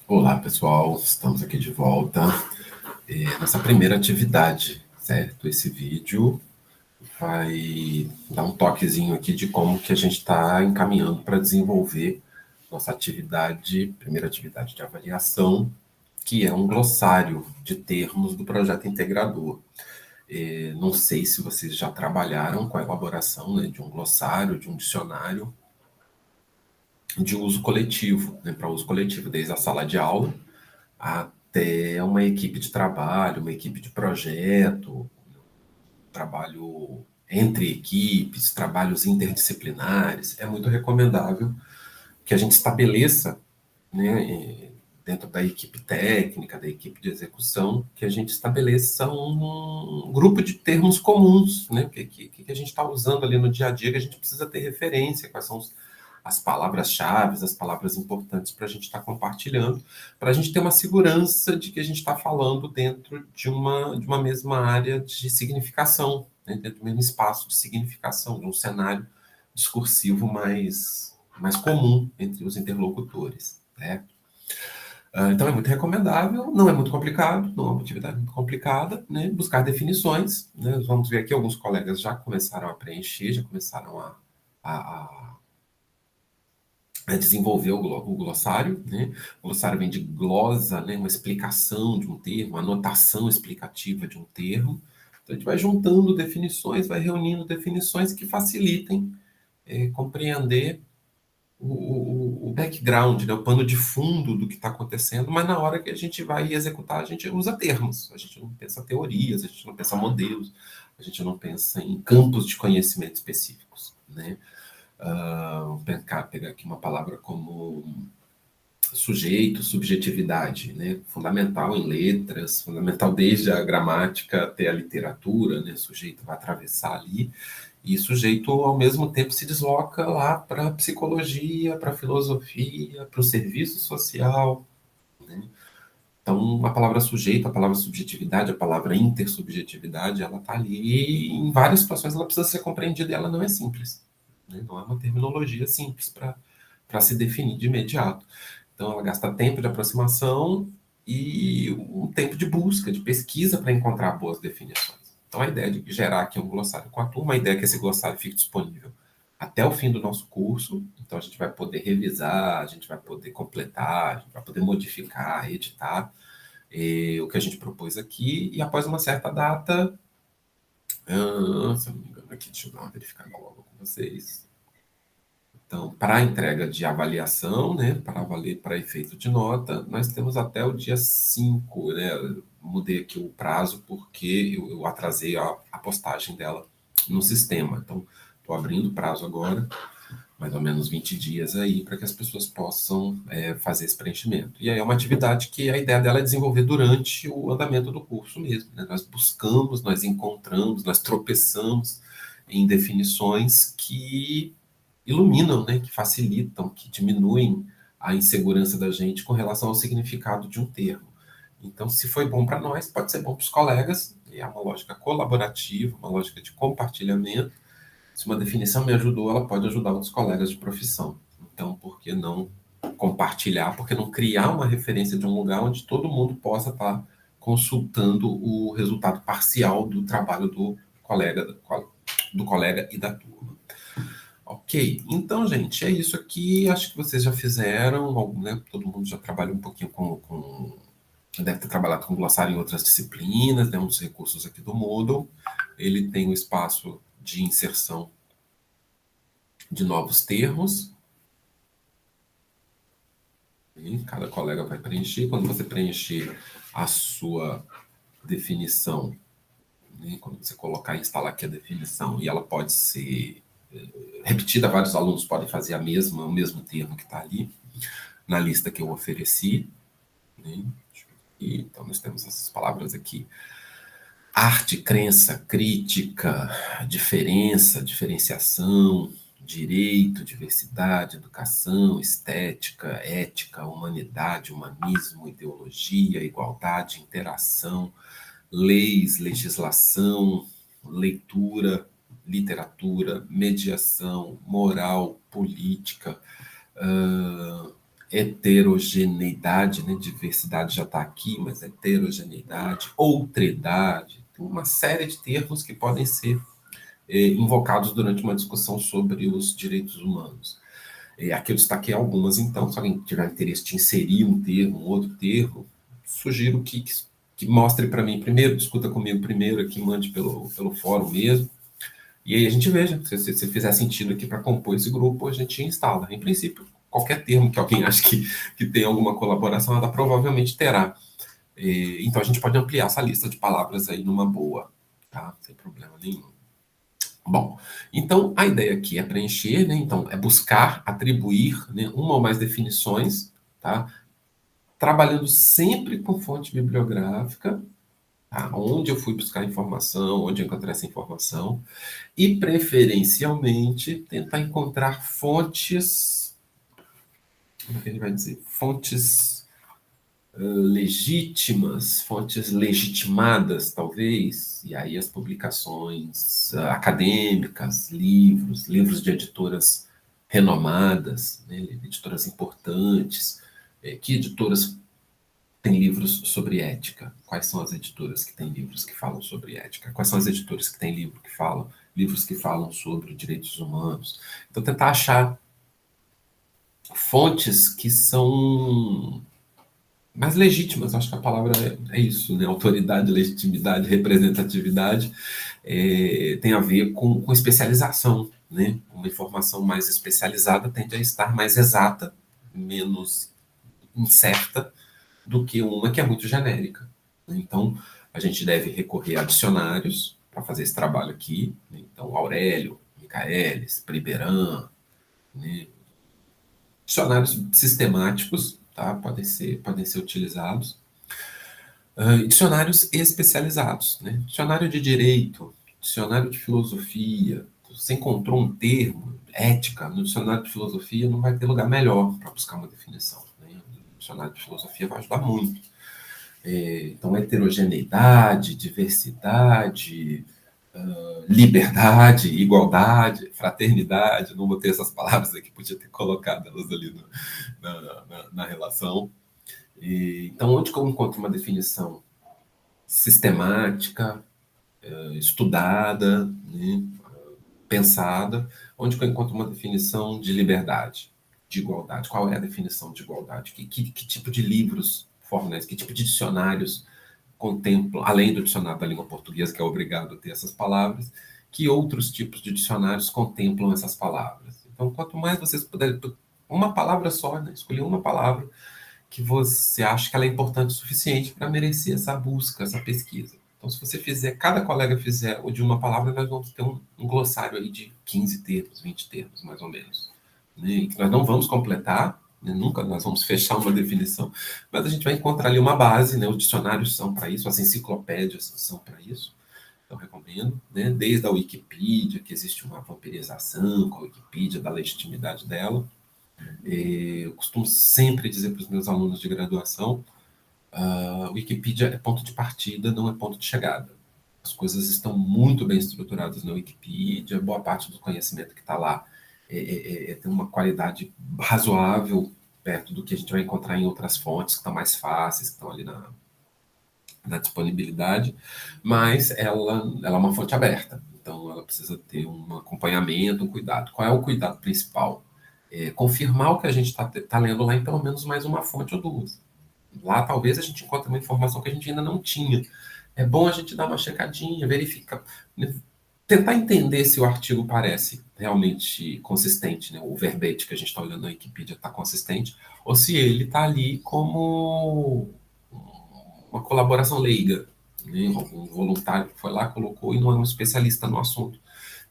Olá, pessoal, estamos aqui de volta. Nossa primeira atividade, certo? Esse vídeo vai dar um toquezinho aqui de como que a gente está encaminhando para desenvolver nossa atividade, primeira atividade de avaliação, que é um glossário de termos do projeto integrador. Não sei se vocês já trabalharam com a elaboração, né, de um glossário, de um dicionário de uso coletivo, né, para uso coletivo, desde a sala de aula até uma equipe de trabalho, uma equipe de projeto, trabalho entre equipes, trabalhos interdisciplinares. É muito recomendável que a gente estabeleça, né, dentro da equipe técnica, da equipe de execução, que a gente estabeleça um grupo de termos comuns, né, que a gente está usando ali no dia a dia, que a gente precisa ter referência, quais são as palavras-chave, as palavras importantes para a gente estar compartilhando, para a gente ter uma segurança de que a gente está falando dentro de uma mesma área de significação, né? Dentro do mesmo espaço de significação, de um cenário discursivo mais comum entre os interlocutores. Né? Então é muito recomendável, não é muito complicado, não é uma atividade muito complicada, né? Buscar definições. Né? Vamos ver aqui, alguns colegas já começaram a preencher, já começaram a desenvolver o glossário, né? O glossário vem de glosa, né? Uma explicação de um termo, uma anotação explicativa de um termo. Então a gente vai juntando definições, vai reunindo definições que facilitem compreender o background, né? O pano de fundo do que está acontecendo, mas na hora que a gente vai executar, a gente usa termos, a gente não pensa teorias, a gente não pensa modelos, a gente não pensa em campos de conhecimento específicos, né? Pegar aqui uma palavra como sujeito, subjetividade, né? Fundamental em letras, fundamental desde a gramática até a literatura, né? O sujeito vai atravessar ali, e sujeito, ao mesmo tempo, se desloca lá para a psicologia, para a filosofia, para o serviço social, né? Então, a palavra sujeito, a palavra subjetividade, a palavra intersubjetividade, ela está ali, e em várias situações ela precisa ser compreendida, e ela não é simples, né? Não é uma terminologia simples para se definir de imediato. Então, ela gasta tempo de aproximação e um tempo de busca, de pesquisa para encontrar boas definições. Então, a ideia de gerar aqui um glossário com a turma, a ideia é que esse glossário fique disponível até o fim do nosso curso. Então, a gente vai poder revisar, a gente vai poder completar, a gente vai poder modificar, editar o que a gente propôs aqui. E após uma certa data, se eu não me engano, aqui, deixa eu dar uma verificada logo com vocês. Então, para a entrega de avaliação, né, para valer para efeito de nota, nós temos até o dia 5, né? Eu mudei aqui o prazo porque eu atrasei a postagem dela no sistema. Então, estou abrindo o prazo agora, mais ou menos 20 dias aí, para que as pessoas possam fazer esse preenchimento. E aí é uma atividade que a ideia dela é desenvolver durante o andamento do curso mesmo. Né? Nós buscamos, nós encontramos, nós tropeçamos em definições que iluminam, né, que facilitam, que diminuem a insegurança da gente com relação ao significado de um termo. Então, se foi bom para nós, pode ser bom para os colegas, e é uma lógica colaborativa, uma lógica de compartilhamento. Se uma definição me ajudou, ela pode ajudar outros colegas de profissão. Então, por que não compartilhar? Por que não criar uma referência de um lugar onde todo mundo possa estar consultando o resultado parcial do trabalho do colega e da turma? Ok, então, gente, é isso aqui. Acho que vocês já fizeram, né? Todo mundo já trabalhou um pouquinho deve ter trabalhado com glossário em outras disciplinas, né? Um dos recursos aqui do Moodle. Ele tem o espaço de inserção de novos termos. E cada colega vai preencher. Quando você preencher a sua definição, né? Quando você colocar e instalar aqui a definição, e ela pode ser repetida, vários alunos podem fazer o mesmo termo que está ali na lista que eu ofereci. Né? Então, nós temos essas palavras aqui: arte, crença, crítica, diferença, diferenciação, direito, diversidade, educação, estética, ética, humanidade, humanismo, ideologia, igualdade, interação, leis, legislação, leitura, literatura, mediação, moral, política, heterogeneidade, né? Diversidade já está aqui, mas heterogeneidade, outredade, tem uma série de termos que podem ser invocados durante uma discussão sobre os direitos humanos. Aqui eu destaquei algumas, então, se alguém tiver interesse de inserir um termo, um outro termo, sugiro que mostre para mim primeiro, discuta comigo primeiro aqui, mande pelo fórum mesmo, e aí a gente veja, se fizer sentido aqui para compor esse grupo, a gente instala. Em princípio, qualquer termo que alguém ache que tem alguma colaboração, ela provavelmente terá. Então a gente pode ampliar essa lista de palavras aí numa boa, tá? Sem problema nenhum. Bom, então a ideia aqui é preencher, né? Então é buscar atribuir, né, uma ou mais definições, tá? Trabalhando sempre com fonte bibliográfica, tá? Onde eu fui buscar informação, onde eu encontrei essa informação, e preferencialmente tentar encontrar fontes, como é que a gente vai dizer? Fontes legítimas, fontes legitimadas, talvez, e aí as publicações acadêmicas, livros de editoras renomadas, né, editoras importantes. Que editoras têm livros sobre ética? Quais são as editoras que têm livros que falam sobre ética? Quais são as editoras que têm livros que falam sobre direitos humanos? Então, tentar achar fontes que são mais legítimas, acho que a palavra é isso, né? Autoridade, legitimidade, representatividade tem a ver com especialização, né? Uma informação mais especializada tende a estar mais exata, menos incerta, do que uma que é muito genérica. Então, a gente deve recorrer a dicionários para fazer esse trabalho aqui, né? Então, Aurélio, Michaelis, Priberan, né? Dicionários sistemáticos, tá? Podem ser utilizados. Dicionários especializados, né? Dicionário de direito, dicionário de filosofia. Você encontrou um termo, ética, no dicionário de filosofia não vai ter lugar melhor para buscar uma definição, né? O dicionário de filosofia vai ajudar muito. Então, heterogeneidade, diversidade, liberdade, igualdade, fraternidade, não botei essas palavras aqui, podia ter colocado elas ali na relação. Então, onde que eu encontro uma definição sistemática, estudada, né, pensada, onde que eu encontro uma definição de liberdade, de igualdade? Qual é a definição de igualdade? Que tipo de livros fornece? Que tipo de dicionários contemplam, além do dicionário da língua portuguesa, que é obrigado a ter essas palavras, que outros tipos de dicionários contemplam essas palavras? Então, quanto mais vocês puderem, uma palavra só, né, escolher uma palavra que você acha que ela é importante o suficiente para merecer essa busca, essa pesquisa. Então, se você fizer, cada colega fizer o de uma palavra, nós vamos ter um glossário aí de 15 termos, 20 termos, mais ou menos. Né? Que nós não vamos completar, né? Nunca nós vamos fechar uma definição, mas a gente vai encontrar ali uma base, né? Os dicionários são para isso, as enciclopédias são para isso. Então, recomendo, né? Desde a Wikipedia, que existe uma vampirização com a Wikipedia, da legitimidade dela. Eu costumo sempre dizer para os meus alunos de graduação, Wikipedia é ponto de partida, não é ponto de chegada. As coisas estão muito bem estruturadas na Wikipedia, boa parte do conhecimento que está lá tem uma qualidade razoável perto do que a gente vai encontrar em outras fontes que estão mais fáceis, que estão ali na disponibilidade, mas ela é uma fonte aberta, então ela precisa ter um acompanhamento, um cuidado. Qual é o cuidado principal? Confirmar o que a gente está lendo lá em pelo menos mais uma fonte ou duas. Lá talvez a gente encontre uma informação que a gente ainda não tinha. É bom a gente dar uma checadinha, verificar, né? Tentar entender se o artigo parece realmente consistente, né? O verbete que a gente está olhando na Wikipedia está consistente, ou se ele está ali como uma colaboração leiga, né? Um voluntário que foi lá, colocou e não é um especialista no assunto,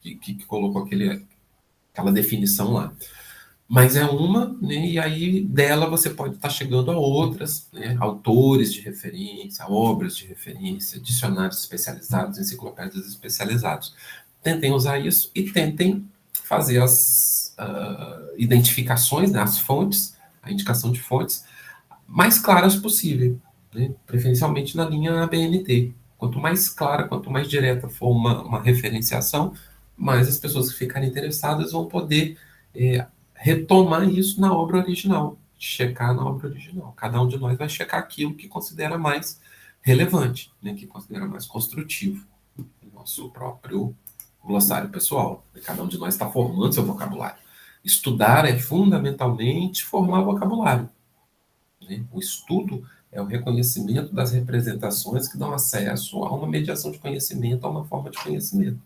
que colocou aquela definição lá. Mas é uma, né, e aí dela você pode estar chegando a outras, né, autores de referência, obras de referência, dicionários especializados, enciclopédias especializados. Tentem usar isso e tentem fazer as identificações, né, as fontes, a indicação de fontes, mais claras possível, né, preferencialmente na linha ABNT. Quanto mais clara, quanto mais direta for uma referenciação, mais as pessoas que ficarem interessadas vão poder retomar isso na obra original. checar na obra original. Cada um de nós vai checar aquilo que considera mais relevante, né, que considera mais construtivo. Nosso próprio glossário pessoal. Cada um de nós está formando seu vocabulário. Estudar é fundamentalmente formar vocabulário, né? O estudo é o reconhecimento das representações que dão acesso a uma mediação de conhecimento, a uma forma de conhecimento.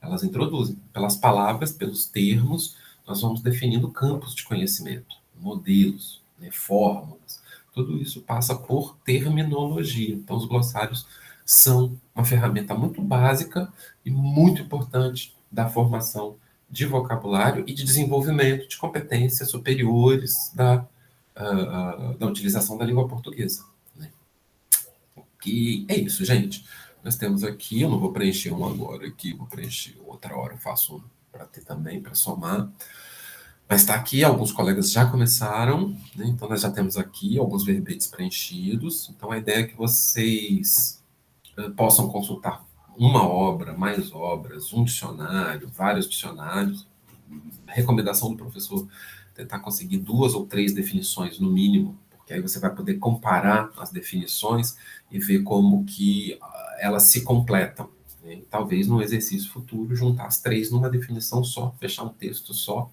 Elas introduzem, pelas palavras, pelos termos, nós vamos definindo campos de conhecimento, modelos, né, fórmulas. Tudo isso passa por terminologia. Então, os glossários são uma ferramenta muito básica e muito importante da formação de vocabulário e de desenvolvimento de competências superiores da utilização da língua portuguesa, né? Que é isso, gente. Nós temos aqui, eu não vou preencher um agora aqui, vou preencher outra hora, eu faço um para ter também, para somar. Mas está aqui, alguns colegas já começaram, né? Então nós já temos aqui alguns verbetes preenchidos. Então a ideia é que vocês possam consultar uma obra, mais obras, um dicionário, vários dicionários. Recomendação do professor, tentar conseguir 2 ou 3 definições no mínimo, porque aí você vai poder comparar as definições e ver como que elas se completam, né? E talvez no exercício futuro juntar as 3 numa definição só, fechar um texto só,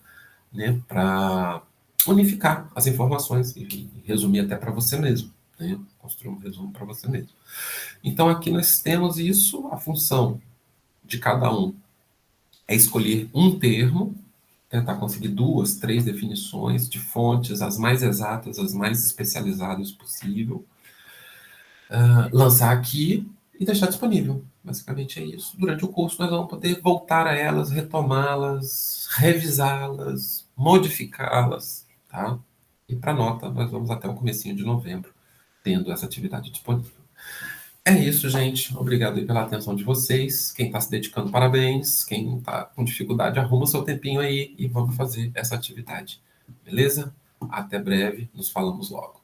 né, para unificar as informações e resumir até para você mesmo, né? Construir um resumo para você mesmo. Então aqui nós temos isso, a função de cada um é escolher um termo, tentar conseguir 2, 3 definições de fontes, as mais exatas, as mais especializadas possível, lançar aqui e deixar disponível. Basicamente é isso. Durante o curso nós vamos poder voltar a elas, retomá-las, revisá-las, modificá-las, tá? E para nota nós vamos até o comecinho de novembro, tendo essa atividade disponível. É isso, gente. Obrigado aí pela atenção de vocês. Quem está se dedicando, parabéns. Quem está com dificuldade, arruma o seu tempinho aí e vamos fazer essa atividade. Beleza? Até breve. Nos falamos logo.